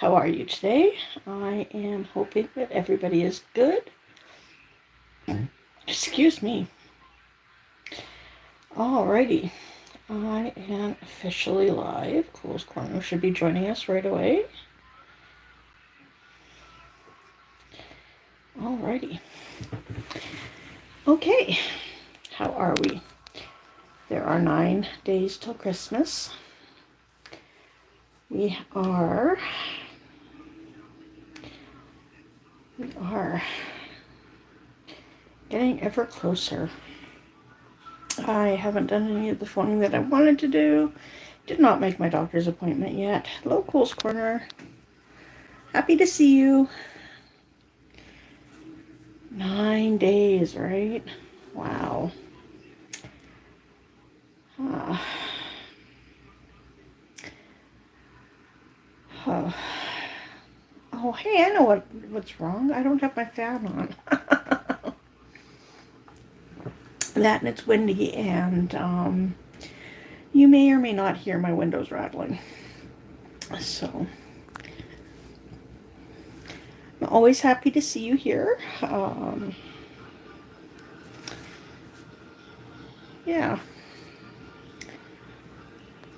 How are you today? I am hoping that everybody is good. Excuse me. Alrighty. I am officially live. Cool's Corner should be joining us right away. Alrighty. Okay. How are we? There are 9 days till Christmas. We are getting ever closer. I haven't done any of the phoning that I wanted to do. Did not make my doctor's appointment yet. Hello, Cool's Corner. Happy to see you. 9 days, right? Wow. Oh, hey, I know what's wrong. I don't have my fan on. That and it's windy, and you may or may not hear my windows rattling. So, I'm always happy to see you here. Yeah.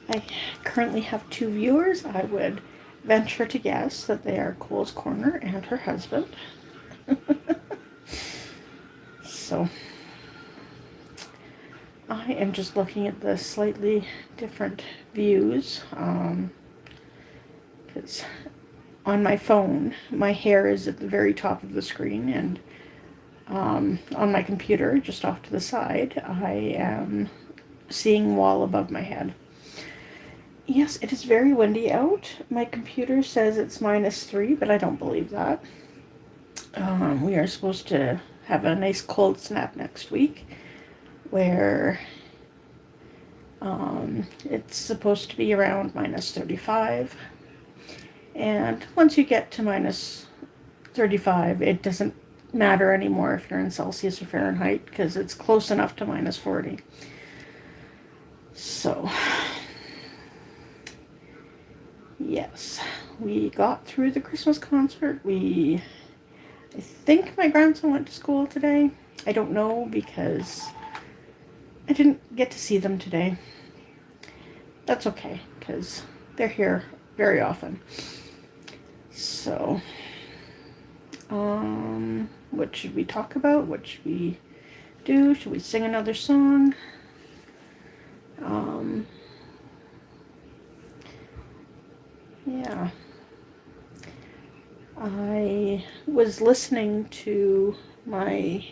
I currently have 2 viewers. I would venture to guess that they are Cool's Corner and her husband. So, I am just looking at the slightly different views, because on my phone, my hair is at the very top of the screen, and on my computer, just off to the side, I am seeing wall above my head. Yes, it is very windy out. My computer says it's -3, but I don't believe that. We are supposed to have a nice cold snap next week, where it's supposed to be around -35. And once you get to -35, it doesn't matter anymore if you're in Celsius or Fahrenheit, because it's close enough to -40. So, yes, we got through the Christmas concert. I think my grandson went to school today. I don't know, because I didn't get to see them today. That's okay, because they're here very often. So, what should we talk about? What should we do? Should we sing another song? Yeah. I was listening to my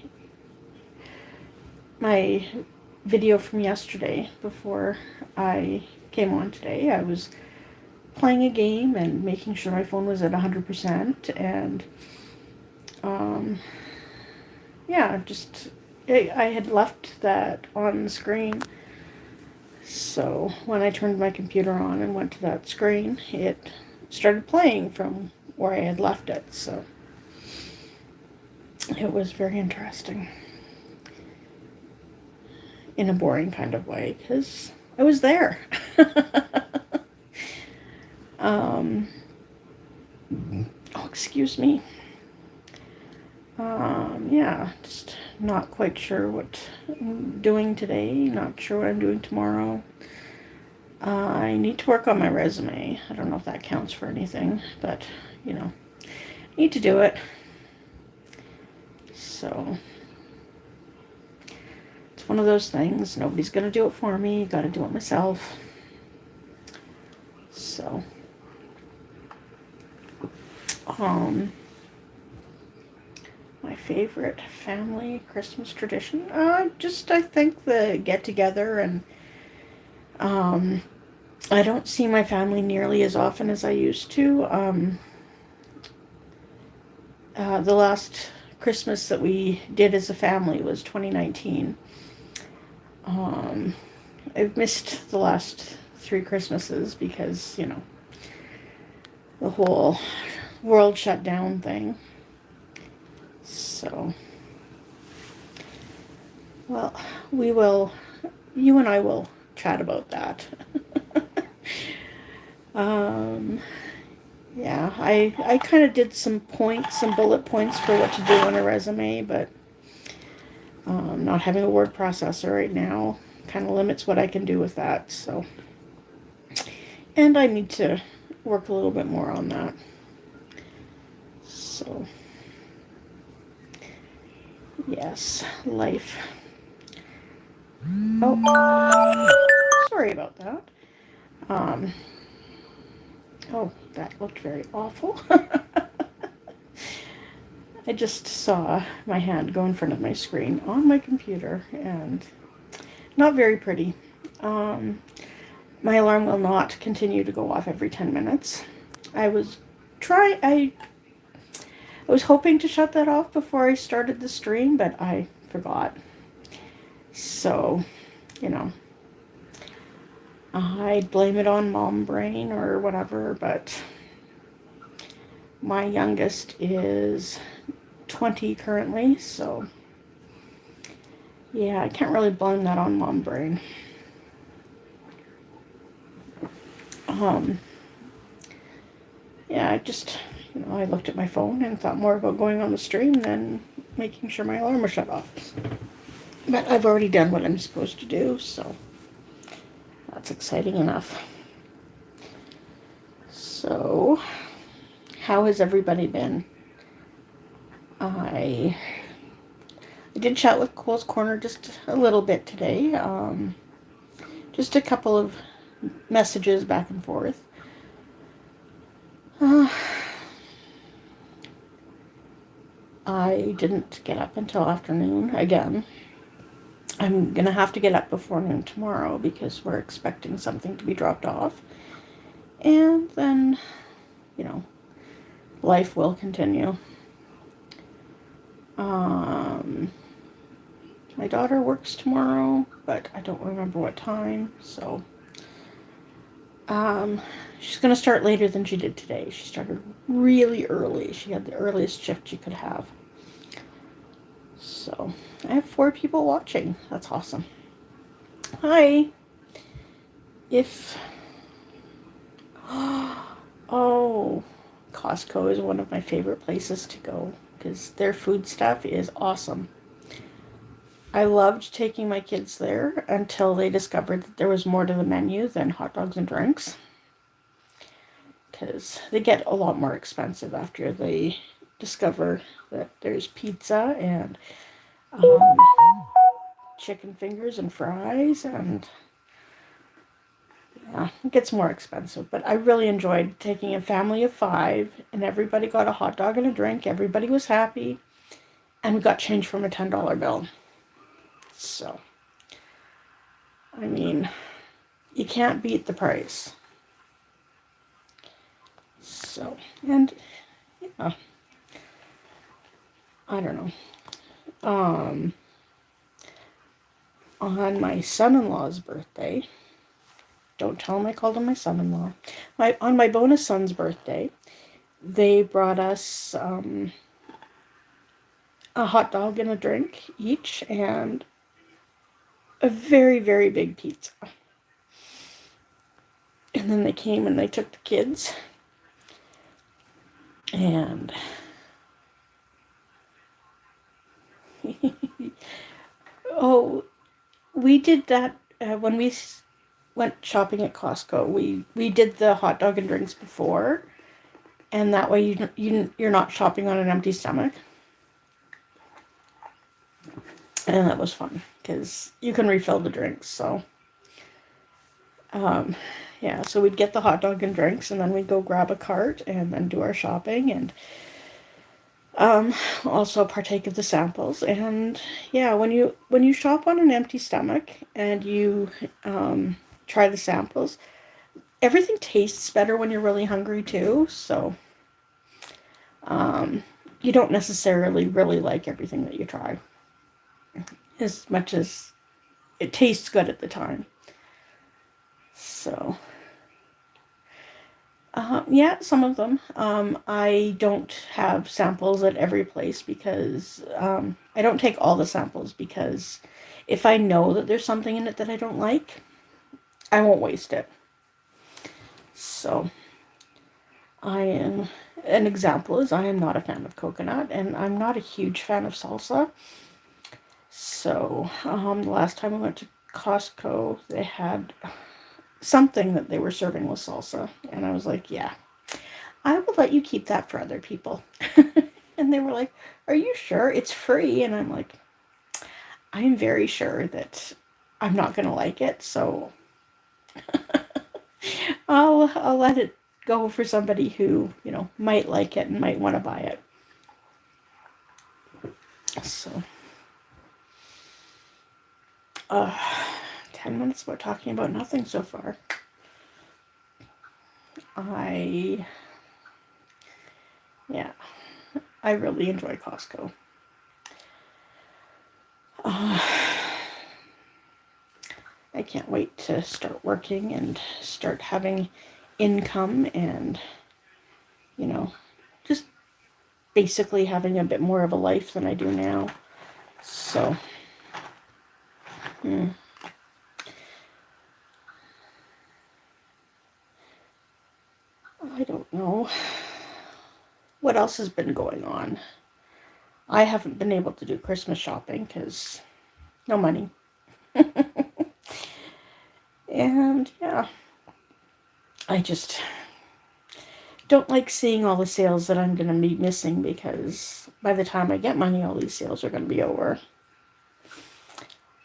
video from yesterday before I came on today. I was playing a game and making sure my phone was at 100%, and yeah, I had left that on the screen. So when I turned my computer on and went to that screen, it started playing from where I had left it. So it was very interesting, in a boring kind of way, because I was there. Oh, excuse me. Yeah, just not quite sure what I'm doing today, not sure what I'm doing tomorrow. I need to work on my resume. I don't know if that counts for anything, but, need to do it. So, it's one of those things. Nobody's going to do it for me. Got to do it myself. So, my favorite family Christmas tradition? I think the get-together, and I don't see my family nearly as often as I used to. The last Christmas that we did as a family was 2019. I've missed the last 3 Christmases because, the whole world shut down thing. So, well, you and I will chat about that. Yeah, I kind of did some points, some bullet points for what to do on a resume, but not having a word processor right now kind of limits what I can do with that. So, and I need to work a little bit more on that. So, yes, life. Oh, sorry about that. Um, oh, that looked very awful. I just saw my hand go in front of my screen on my computer, and not very pretty. Um, my alarm will not continue to go off every 10 minutes. I was try I was hoping to shut that off before I started the stream, but I forgot. So, you know, I'd blame it on mom brain or whatever, but my youngest is 20 currently, so yeah, I can't really blame that on mom brain. Um, yeah, I looked at my phone and thought more about going on the stream than making sure my alarm was shut off. But I've already done what I'm supposed to do, so that's exciting enough. So, how has everybody been? I did chat with Cole's Corner just a little bit today. Just a couple of messages back and forth. I didn't get up until afternoon again. I'm gonna have to get up before noon tomorrow because we're expecting something to be dropped off. And then, you know, life will continue. My daughter works tomorrow, but I don't remember what time, so she's gonna start later than she did today. She started really early. She had the earliest shift she could have. So I have 4 people watching. That's awesome. Hi. If oh, Costco is one of my favorite places to go because their food stuff is awesome. I loved taking my kids there until they discovered that there was more to the menu than hot dogs and drinks. Because they get a lot more expensive after they discover that there's pizza and um, chicken fingers and fries, and yeah, it gets more expensive. But I really enjoyed taking a family of 5, and everybody got a hot dog and a drink. Everybody was happy, and we got change from a $10 bill. So, I mean, you can't beat the price. So, and yeah, I don't know. On my son-in-law's birthday, don't tell him I called him my son-in-law. On my bonus son's birthday, they brought us a hot dog and a drink each, and a very, very big pizza. And then they came and they took the kids, and oh, we did that when we went shopping at Costco. We did the hot dog and drinks before, and that way you're not shopping on an empty stomach. And that was fun because you can refill the drinks. So, yeah, so we'd get the hot dog and drinks, and then we'd go grab a cart and then do our shopping, and also partake of the samples. And yeah, when you shop on an empty stomach and you try the samples, everything tastes better when you're really hungry too. So you don't necessarily really like everything that you try as much as it tastes good at the time. So yeah, some of them. I don't have samples at every place because I don't take all the samples, because if I know that there's something in it that I don't like, I won't waste it. So An example is I am not a fan of coconut, and I'm not a huge fan of salsa. So, the last time I went to Costco, they had something that they were serving with salsa, and I was like, yeah, I will let you keep that for other people. And they were like, are you sure? It's free. And I'm like, I'm very sure that I'm not going to like it, so I'll let it go for somebody who, might like it and might want to buy it. So, 10 minutes about talking about nothing so far. I really enjoy Costco. I can't wait to start working and start having income and, just basically having a bit more of a life than I do now. So, I don't know what else has been going on. I haven't been able to do Christmas shopping because no money. And yeah, I just don't like seeing all the sales that I'm going to be missing, because by the time I get money, all these sales are going to be over.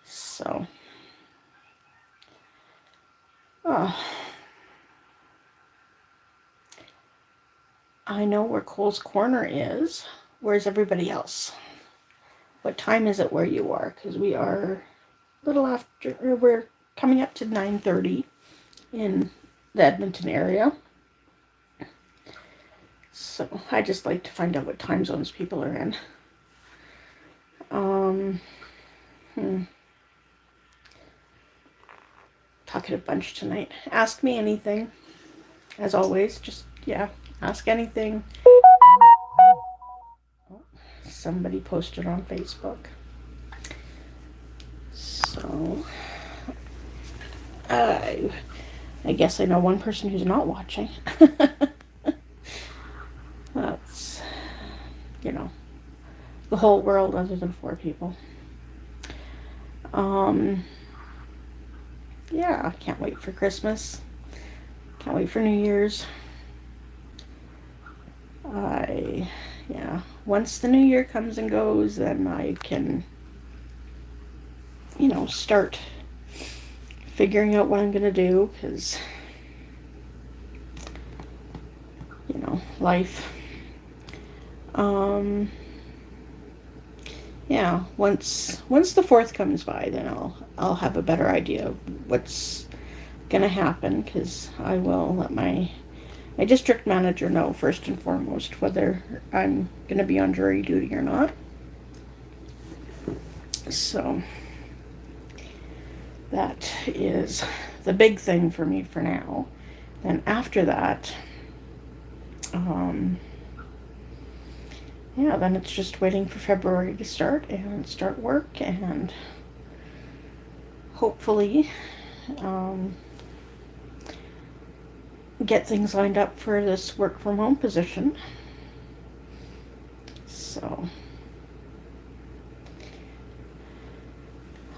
So, I know where Cole's Corner is. Where's everybody else? What time is it where you are? Because we are a little after, we're coming up to 9:30 in the Edmonton area. So I just like to find out what time zones people are in. Talking a bunch tonight. Ask me anything. As always, just, ask anything. Oh, somebody posted on Facebook. So, I guess I know one person who's not watching. That's, the whole world other than 4 people. Yeah, I can't wait for Christmas. Can't wait for New Year's. Once the new year comes and goes, then I can, start figuring out what I'm going to do, because, life. Once the 4th comes by, then I'll have a better idea of what's gonna happen, because I will let my district manager know first and foremost whether I'm gonna be on jury duty or not. So that is the big thing for me for now. Then after that, then it's just waiting for February to start and start work, and hopefully get things lined up for this work from home position. So,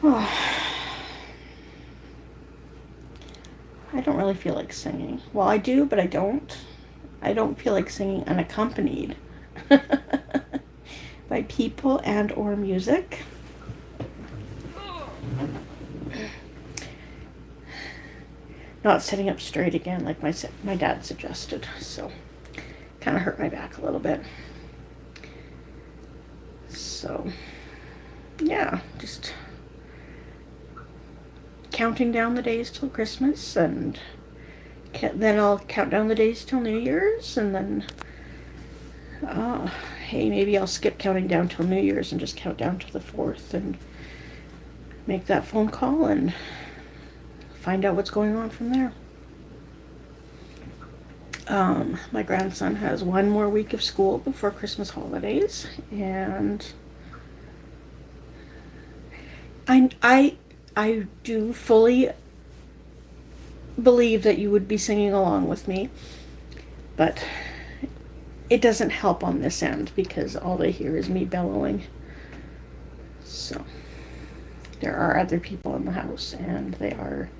I don't really feel like singing. Well, I do, but I don't. I don't feel like singing unaccompanied by people and or music. Not sitting up straight again like my dad suggested, so kind of hurt my back a little bit. So, just counting down the days till Christmas, and then I'll count down the days till New Year's, and then hey, maybe I'll skip counting down till New Year's and just count down to the 4th and make that phone call and find out what's going on from there. My grandson has 1 more week of school before Christmas holidays, and I do fully believe that you would be singing along with me, but it doesn't help on this end because all they hear is me bellowing. So there are other people in the house, and they are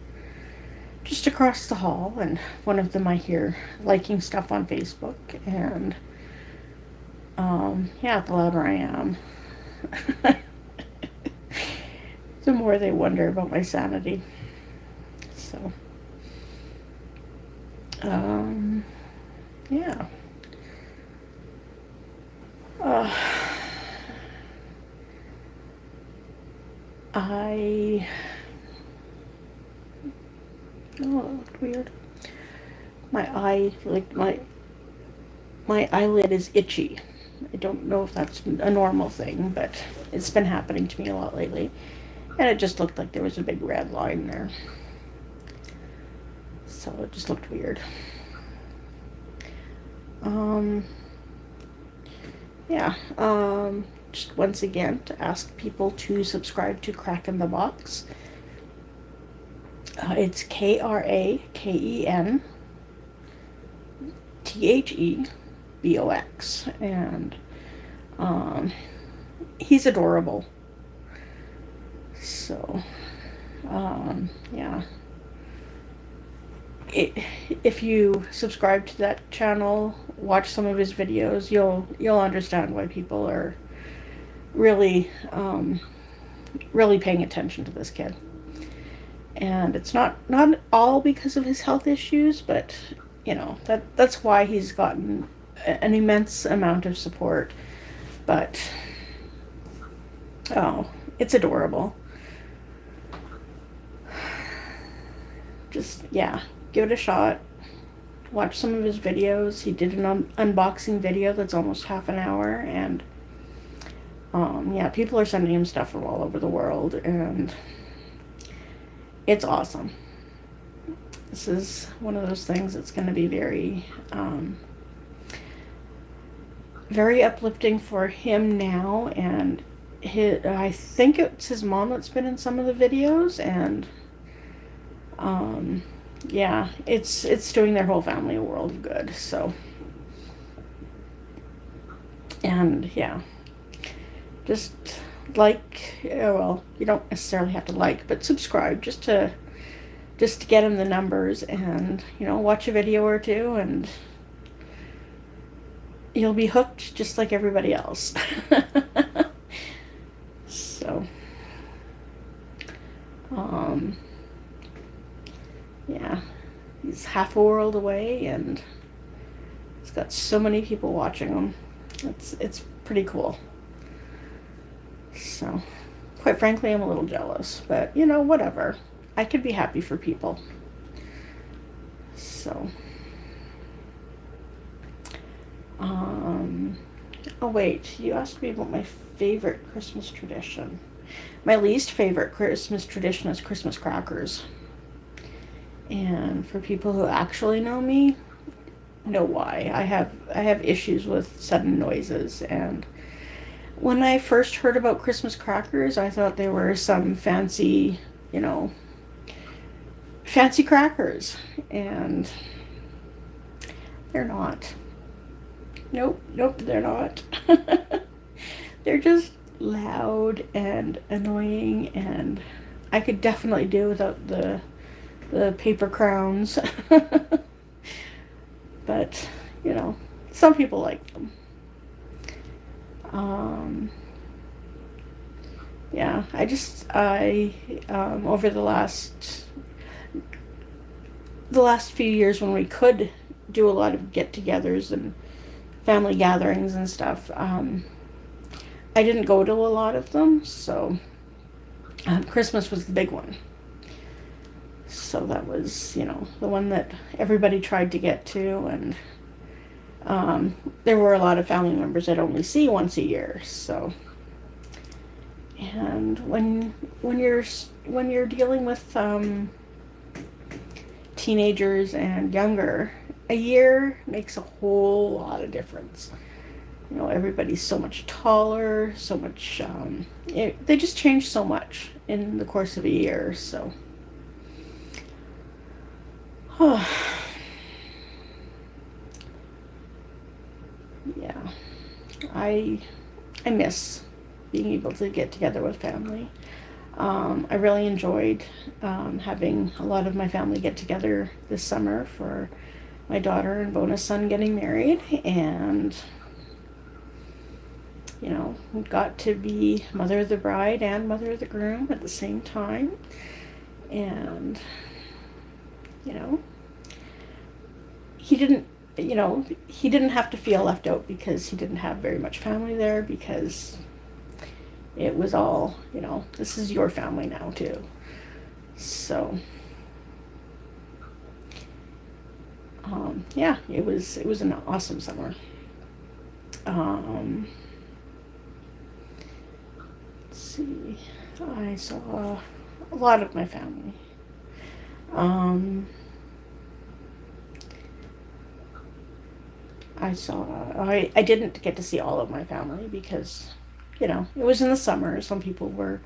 just across the hall, and one of them I hear liking stuff on Facebook, and yeah, the louder I am, the more they wonder about my sanity. So, yeah. Oh, that looked weird. My eye, like my eyelid is itchy. I don't know if that's a normal thing, but it's been happening to me a lot lately. And it just looked like there was a big red line there. So it just looked weird. Yeah. Just once again to ask people to subscribe to Crack in the Box. It's KrakenThebox, and he's adorable. So, yeah. If you subscribe to that channel, watch some of his videos, you'll understand why people are really really paying attention to this kid. And it's not all because of his health issues, but you know, that's why he's gotten an immense amount of support. But oh, it's adorable. Just, yeah, give it a shot. Watch some of his videos. He did an unboxing video that's almost half an hour, and yeah, people are sending him stuff from all over the world, and it's awesome. This is one of those things that's going to be very, very uplifting for him now. And I think it's his mom that's been in some of the videos, and yeah, it's doing their whole family a world of good. So, and yeah, just well, you don't necessarily have to like, but subscribe just to get in the numbers, and you know, watch a video or two, and you'll be hooked just like everybody else. So, yeah, he's half a world away, and he's got so many people watching him. It's pretty cool. So, quite frankly, I'm a little jealous, but you know, whatever. I could be happy for people. So, oh wait, you asked me about my favorite Christmas tradition. My least favorite Christmas tradition is Christmas crackers. And for people who actually know me, know why. I have issues with sudden noises, and when I first heard about Christmas crackers, I thought they were some fancy, you know, fancy crackers, and they're not. Nope, they're not. They're just loud and annoying, and I could definitely do without the paper crowns. But, you know, some people like them. Yeah, I over the last few years, when we could do a lot of get-togethers and family gatherings and stuff, I didn't go to a lot of them, so Christmas was the big one. So that was, you know, the one that everybody tried to get to, and there were a lot of family members I'd only see once a year. So, and when you're dealing with teenagers and younger, a year makes a whole lot of difference. You know, everybody's so much taller, so much. They just change so much in the course of a year. So. I miss being able to get together with family. I really enjoyed having a lot of my family get together this summer for my daughter and bonus son getting married, and we got to be mother of the bride and mother of the groom at the same time. And he didn't he didn't have to feel left out because he didn't have very much family there, because it was all, this is your family now too. So yeah, it was an awesome summer. Let's see, I saw a lot of my family. I didn't get to see all of my family because, it was in the summer. Some people were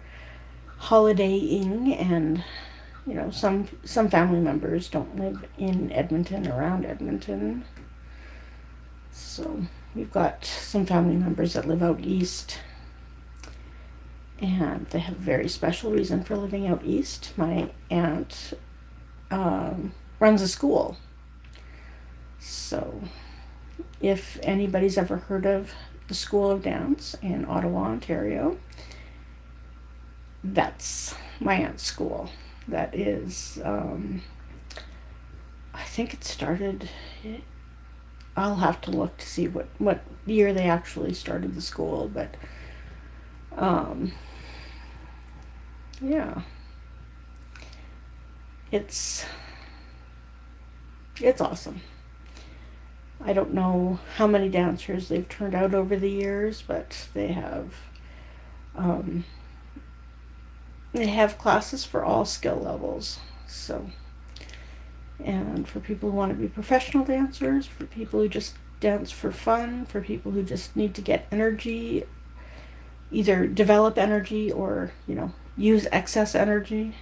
holidaying, and, some family members don't live in Edmonton, around Edmonton. So we've got some family members that live out east, and they have a very special reason for living out east. My aunt runs a school. So if anybody's ever heard of the School of Dance in Ottawa, Ontario, that's my aunt's school. That is, I think it started, I'll have to look to see what year they actually started the school, but yeah, it's awesome. I don't know how many dancers they've turned out over the years, but they have classes for all skill levels. So, and for people who want to be professional dancers, for people who just dance for fun, for people who just need to get energy, either develop energy or, use excess energy.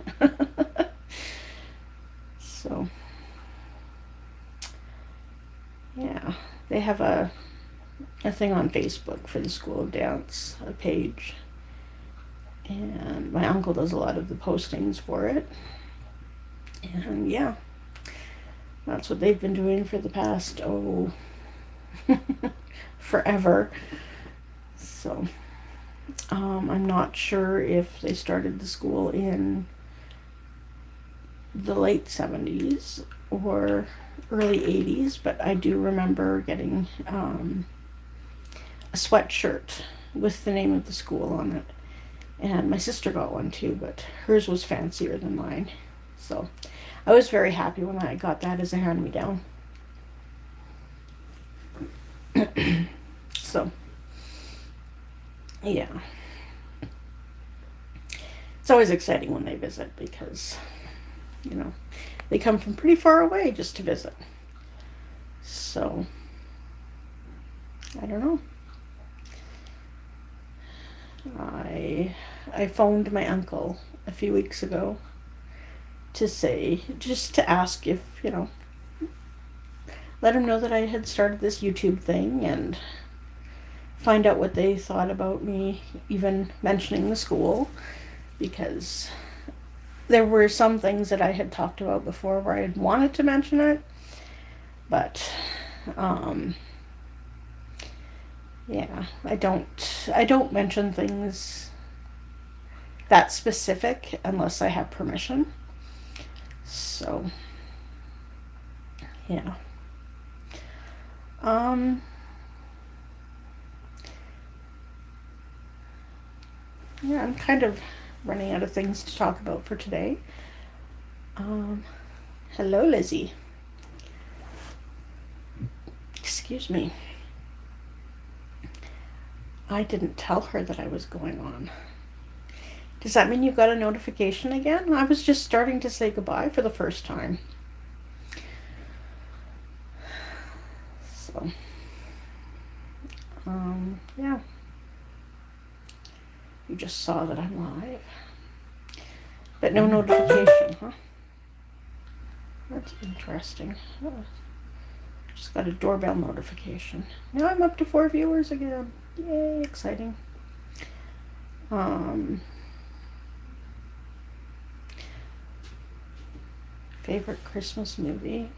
So yeah, they have a thing on Facebook for the School of Dance, a page, and my uncle does a lot of the postings for it. And yeah, that's what they've been doing for the past forever. So I'm not sure if they started the school in the late 70s or early 80s, but I do remember getting a sweatshirt with the name of the school on it, and my sister got one too, but hers was fancier than mine. So I was very happy when I got that as a hand-me-down. So yeah, it's always exciting when they visit, because they come from pretty far away just to visit. So I don't know. I phoned my uncle a few weeks ago just to ask if, let him know that I had started this YouTube thing, and find out what they thought about me even mentioning the school, because there were some things that I had talked about before where I had wanted to mention it, but yeah, I don't mention things that specific unless I have permission. So yeah. Yeah, I'm kind of running out of things to talk about for today. Hello, Lizzie. Excuse me. I didn't tell her that I was going on. Does that mean you got a notification again? I was just starting to say goodbye for the first time. So, yeah. You just saw that I'm live. But no notification, huh? That's interesting. Oh, just got a doorbell notification. Now I'm up to 4 viewers again. Yay, exciting. Um, favorite Christmas movie?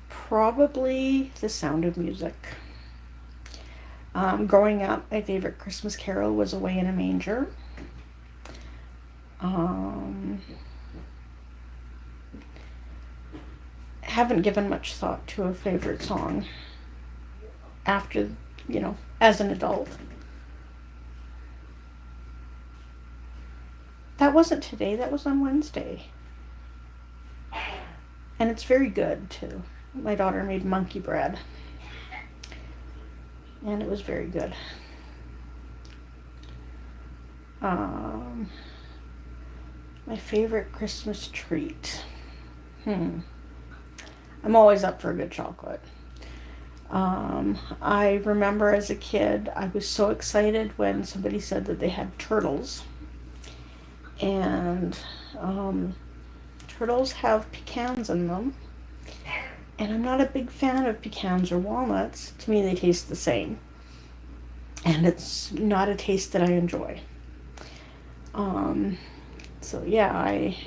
Probably The Sound of Music. Growing up, my favorite Christmas carol was Away in a Manger. Um, haven't given much thought to a favorite song after, as an adult. That wasn't today, that was on Wednesday. And it's very good, too. My daughter made monkey bread. And it was very good. My favorite Christmas treat. I'm always up for a good chocolate. I remember as a kid, I was so excited when somebody said that they had turtles. And turtles have pecans in them. And I'm not a big fan of pecans or walnuts. To me, they taste the same. And it's not a taste that I enjoy. So yeah, I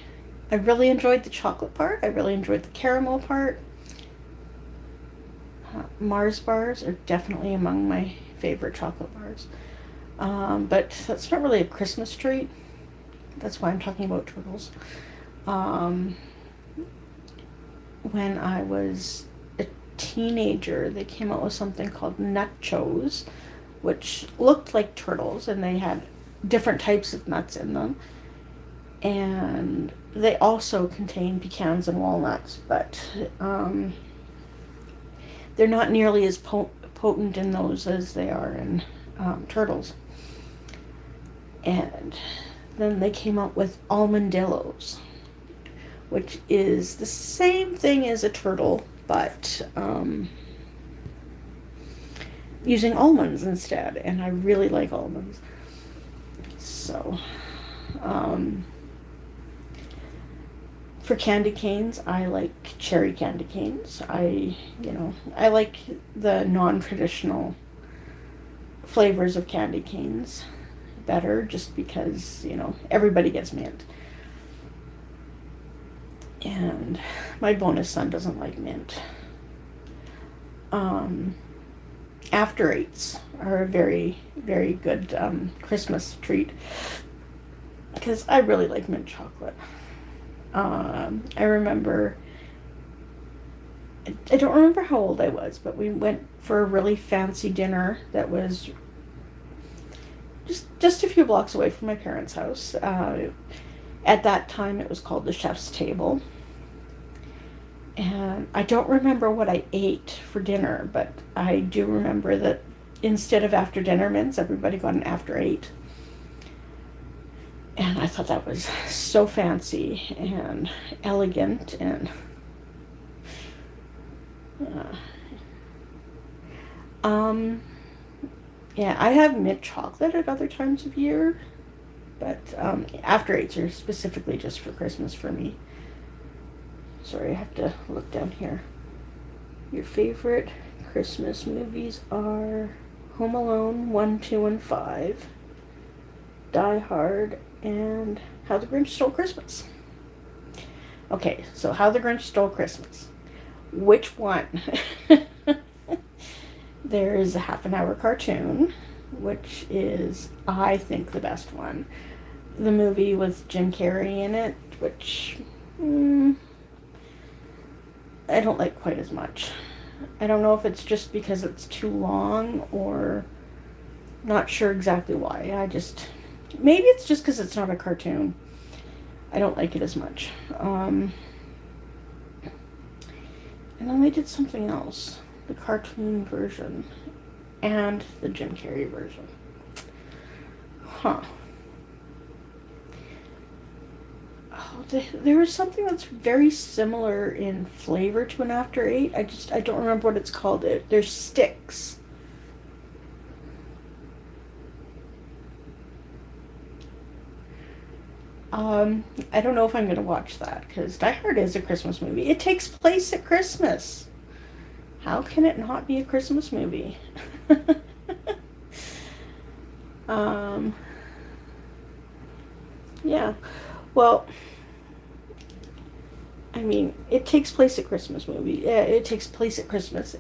really enjoyed the chocolate part. I really enjoyed the caramel part. Mars bars are definitely among my favorite chocolate bars. But that's not really a Christmas treat. That's why I'm talking about turtles. When I was a teenager, they came out with something called Nachos, which looked like turtles, and they had different types of nuts in them. And they also contain pecans and walnuts, but they're not nearly as potent in those as they are in turtles. And then they came out with almondillos, which is the same thing as a turtle, but using almonds instead. And I really like almonds. So, for candy canes, I like cherry candy canes. I like the non-traditional flavors of candy canes better, just because, everybody gets mint. And my bonus son doesn't like mint. After eights are a very, very good Christmas treat, because I really like mint chocolate. I remember, I don't remember how old I was, but we went for a really fancy dinner that was just a few blocks away from my parents' house. At that time, it was called the Chef's Table. And I don't remember what I ate for dinner, but I do remember that instead of after dinner mints, everybody got an after eight. And I thought that was so fancy and elegant, and yeah, I have mint chocolate at other times of year, but after eights are specifically just for Christmas for me. Sorry, I have to look down here. Your favorite Christmas movies are Home Alone 1, 2, and 5, Die Hard, and How the Grinch Stole Christmas. Okay, so How the Grinch Stole Christmas. Which one? There's a half-an-hour cartoon, which is, I think, the best one. The movie with Jim Carrey in it, which I don't like quite as much. I don't know if it's just because it's too long, or not sure exactly why. Maybe it's just because it's not a cartoon. I don't like it as much. And then they did something else. The cartoon version and the Jim Carrey version. Huh. Oh, there was something that's very similar in flavor to an After Eight. I don't remember what it's called. There's sticks. I don't know if I'm going to watch that, because Die Hard is a Christmas movie. It takes place at Christmas. How can it not be a Christmas movie? Um, yeah. Well, I mean, it takes place at Christmas movie. Yeah, it takes place at Christmas.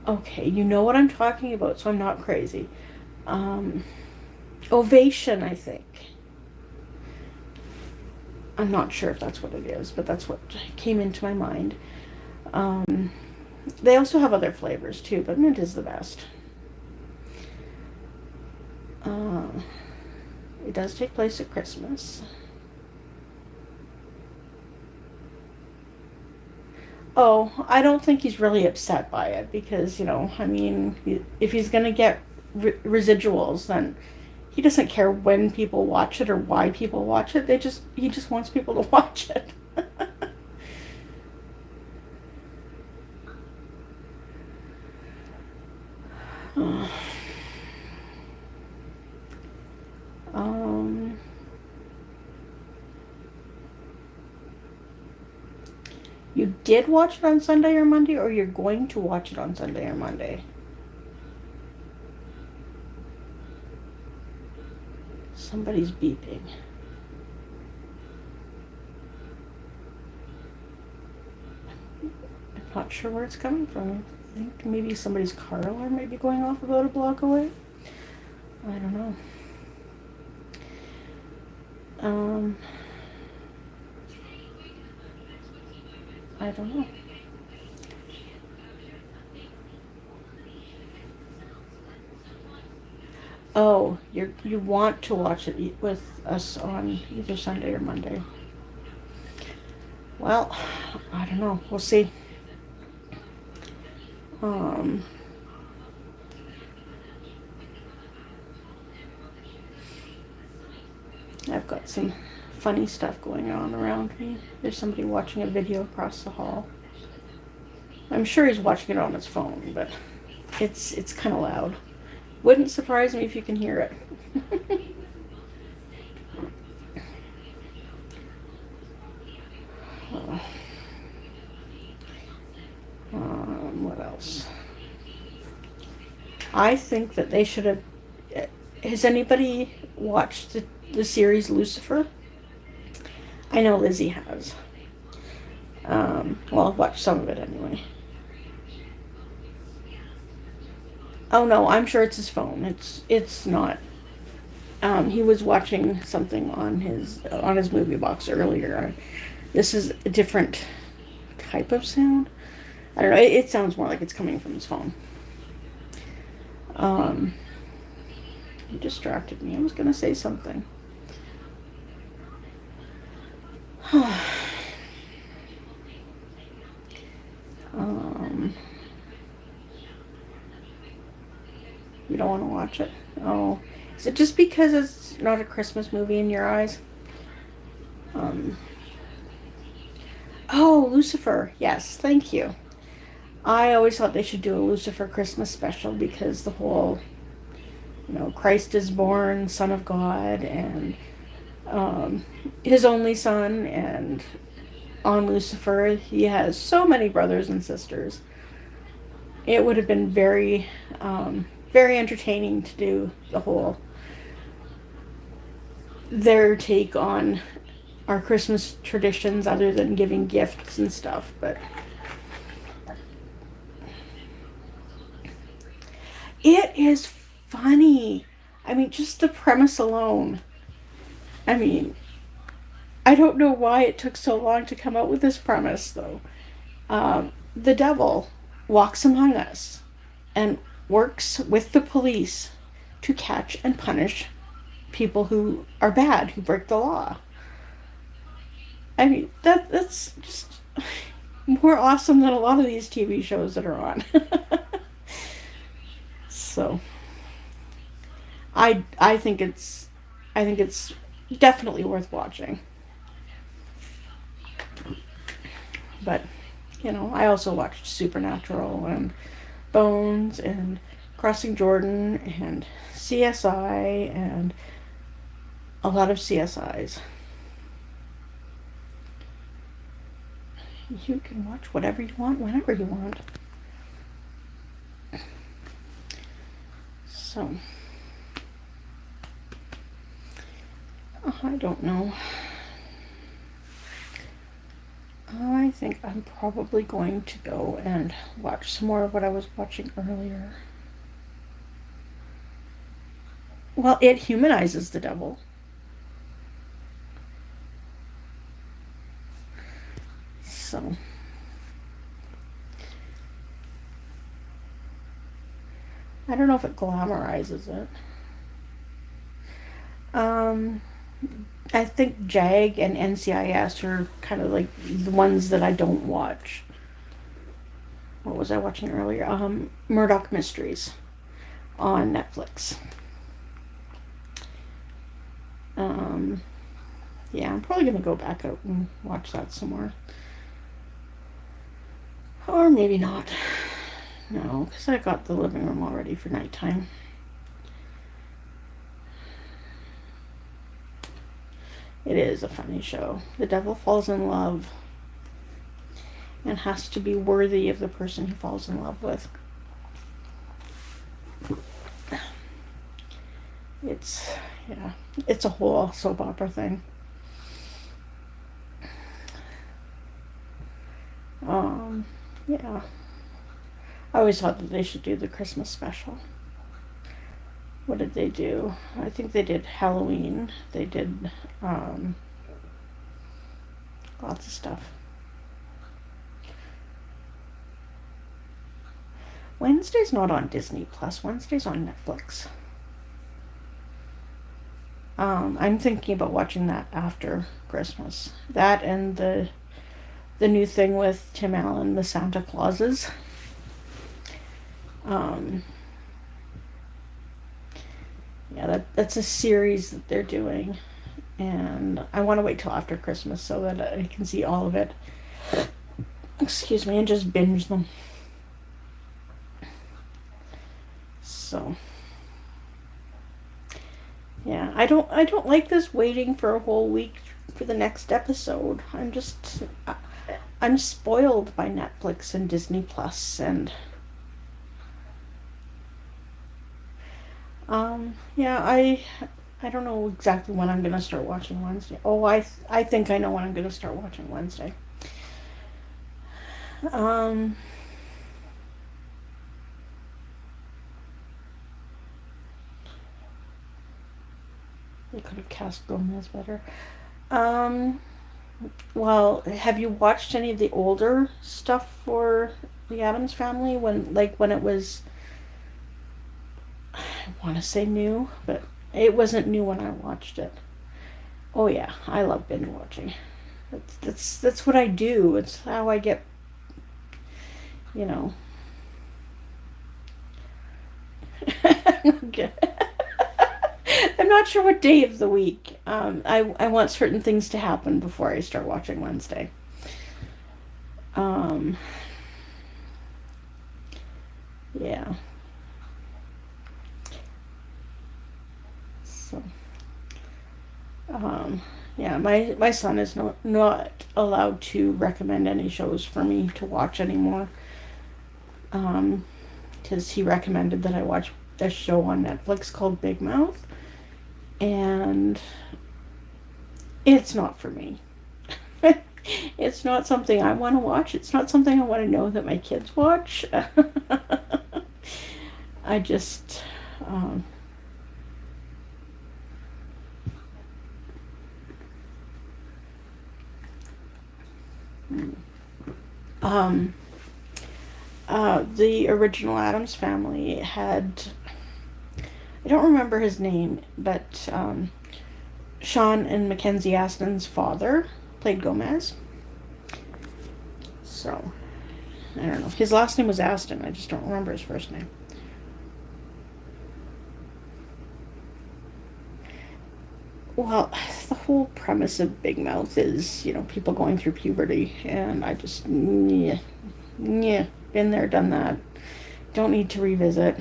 Okay, you know what I'm talking about, so I'm not crazy. Um, Ovation, I think. I'm not sure if that's what it is, but that's what came into my mind. Um, they also have other flavors too, but mint is the best. Uh, it does take place at Christmas. Oh, I don't think he's really upset by it because, I mean, if he's going to get residuals, then he doesn't care when people watch it or why people watch it. He just wants people to watch it. um, you did watch it on Sunday or Monday, or you're going to watch it on Sunday or Monday? Somebody's beeping. I'm not sure where it's coming from. I think maybe somebody's car alarm might be going off about a block away. I don't know. Um, I don't know. Oh, you want to watch it with us on either Sunday or Monday. Well, I don't know. We'll see. Um, I've got some funny stuff going on around me. There's somebody watching a video across the hall. I'm sure he's watching it on his phone, but it's kind of loud. Wouldn't surprise me if you can hear it. What else? I think that they should have. Has anybody watched the series Lucifer? I know Lizzie has. Well, I've watched some of it anyway. Oh no, I'm sure it's his phone. It's not. He was watching something on his movie box earlier. This is a different type of sound. I don't know. It sounds more like it's coming from his phone. He distracted me. I was gonna say something. um, you don't want to watch it? Oh, is it just because it's not a Christmas movie in your eyes? Um, oh, Lucifer. Yes, thank you. I always thought they should do a Lucifer Christmas special because the whole, Christ is born, Son of God, and his only son, and on Lucifer he has so many brothers and sisters. It would have been very entertaining to do the whole their take on our Christmas traditions other than giving gifts and stuff, but it is funny. I mean, just the premise alone. I mean, I don't know why it took so long to come out with this premise, though. The devil walks among us and works with the police to catch and punish people who are bad, who break the law. I mean, that's just more awesome than a lot of these TV shows that are on. So, I think it's definitely worth watching. But, I also watched Supernatural and Bones and Crossing Jordan and CSI and a lot of CSIs. You can watch whatever you want, whenever you want. So, I don't know. I think I'm probably going to go and watch some more of what I was watching earlier. Well, it humanizes the devil. So, I don't know if it glamorizes it. Um, I think JAG and NCIS are kind of like the ones that I don't watch. What was I watching earlier? Murdoch Mysteries on Netflix. Yeah, I'm probably gonna go back out and watch that some more. Or maybe not. No, because I got the living room all ready for nighttime. It is a funny show. The devil falls in love and has to be worthy of the person he falls in love with. Yeah, it's a whole soap opera thing. Yeah. I always thought that they should do the Christmas special. What did they do? I think they did Halloween. They did lots of stuff. Wednesday's not on Disney Plus. Wednesday's on Netflix. I'm thinking about watching that after Christmas. That and the new thing with Tim Allen, the Santa Clauses. Yeah, that's a series that they're doing, and I want to wait till after Christmas so that I can see all of it. Excuse me, and just binge them. So, yeah, I don't like this waiting for a whole week for the next episode. I'm spoiled by Netflix and Disney Plus and yeah, I don't know exactly when I'm gonna start watching Wednesday. Oh, I think I know when I'm gonna start watching Wednesday. Um, they could have cast Gomez better. Um, well, have you watched any of the older stuff for the Addams Family when it was, I want to say new, but it wasn't new when I watched it. Oh yeah, I love binge watching. That's what I do. It's how I get, you know. Okay. I'm not sure what day of the week. I want certain things to happen before I start watching Wednesday. Um, yeah. So, um, yeah, my son is not allowed to recommend any shows for me to watch anymore. Because he recommended that I watch a show on Netflix called Big Mouth, and it's not for me. It's not something I want to watch. It's not something I want to know that my kids watch. I just, um, um, the original Addams Family had, I don't remember his name, but Sean and Mackenzie Astin's father played Gomez. So, I don't know. His last name was Astin. I just don't remember his first name. Well, the whole premise of Big Mouth is, people going through puberty, and I just, yeah, yeah, been there, done that. Don't need to revisit.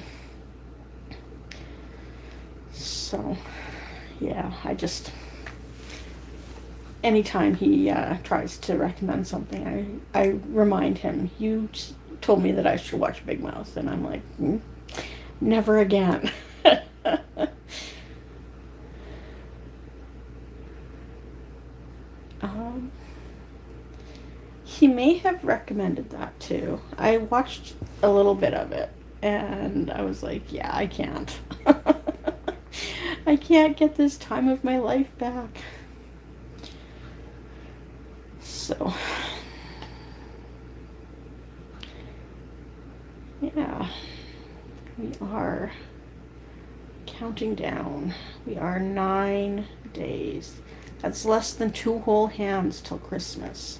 So, yeah, anytime he tries to recommend something, I remind him, you told me that I should watch Big Mouth, and I'm like, never again. He may have recommended that too. I watched a little bit of it and I was like, yeah, I can't. I can't get this time of my life back. So, yeah, we are counting down. We are 9 days. That's less than 2 whole hands till Christmas.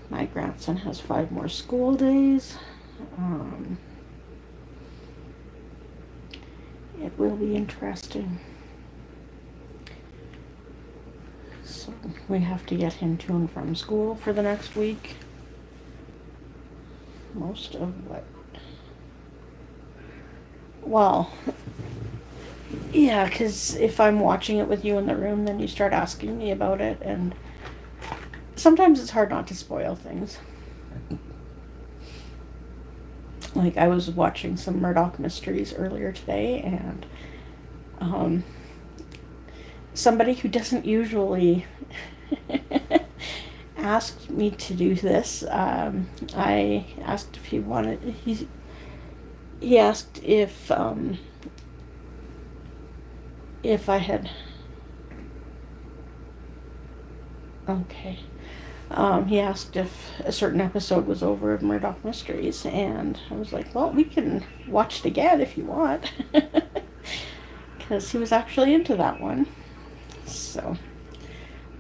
My grandson has 5 more school days. It will be interesting. So we have to get him to and from school for the next week. Most of what? Well, yeah, because if I'm watching it with you in the room, then you start asking me about it, and sometimes it's hard not to spoil things. Like, I was watching some Murdoch Mysteries earlier today, and somebody who doesn't usually asked me to do this, I asked if he wanted, he asked if I had, okay. He asked if a certain episode was over of Murdoch Mysteries, and I was like, well, we can watch it again if you want. Because he was actually into that one. So,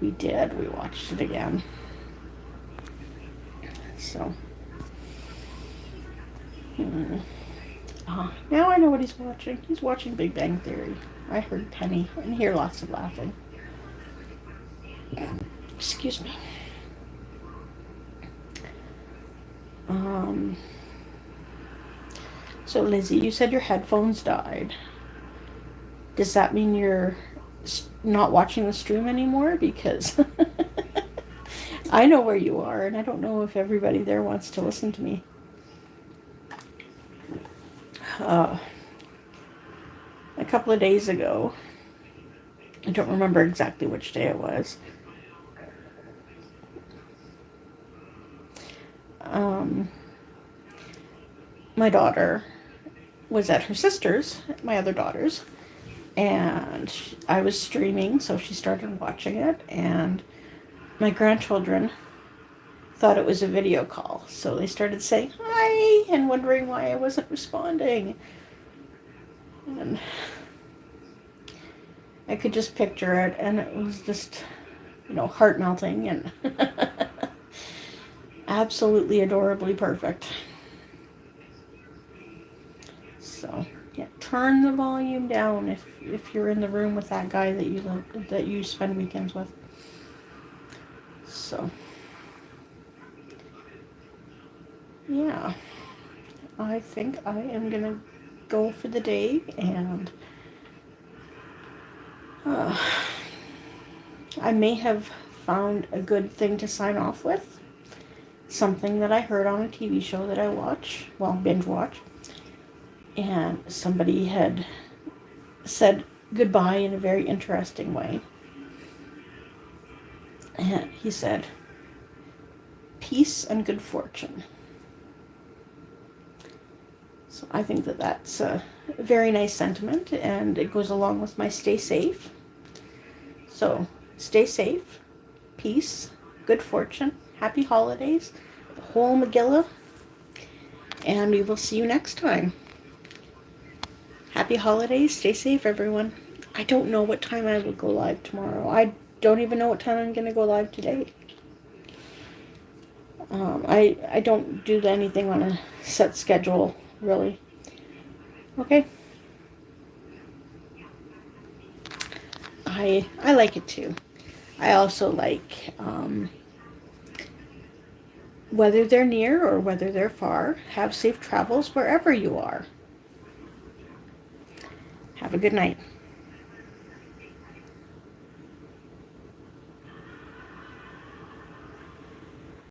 we did. We watched it again. So, now I know what he's watching. He's watching Big Bang Theory. I heard Penny and hear lots of laughing. Excuse me. So Lizzie, you said your headphones died. Does that mean you're not watching the stream anymore? Because I know where you are, and I don't know if everybody there wants to listen to me. A couple of days ago, I don't remember exactly which day it was, my daughter was at her sister's, my other daughter's, and I was streaming, so she started watching it, and my grandchildren thought it was a video call, so they started saying hi and wondering why I wasn't responding. And I could just picture it, and it was just, heart melting and absolutely adorably perfect. So, yeah, turn the volume down if you're in the room with that guy that you spend weekends with. So, yeah, I think I am gonna go for the day, and I may have found a good thing to sign off with. Something that I heard on a TV show that I binge watch. And somebody had said goodbye in a very interesting way. And he said, peace and good fortune. So I think that that's a very nice sentiment, and it goes along with my stay safe. So stay safe, peace, good fortune, happy holidays, the whole Megillah, and we will see you next time. Happy holidays. Stay safe, everyone. I don't know what time I will go live tomorrow. I don't even know what time I'm going to go live today. I don't do anything on a set schedule, really. Okay. I like it too. I also like, whether they're near or whether they're far, have safe travels wherever you are. Have a good night.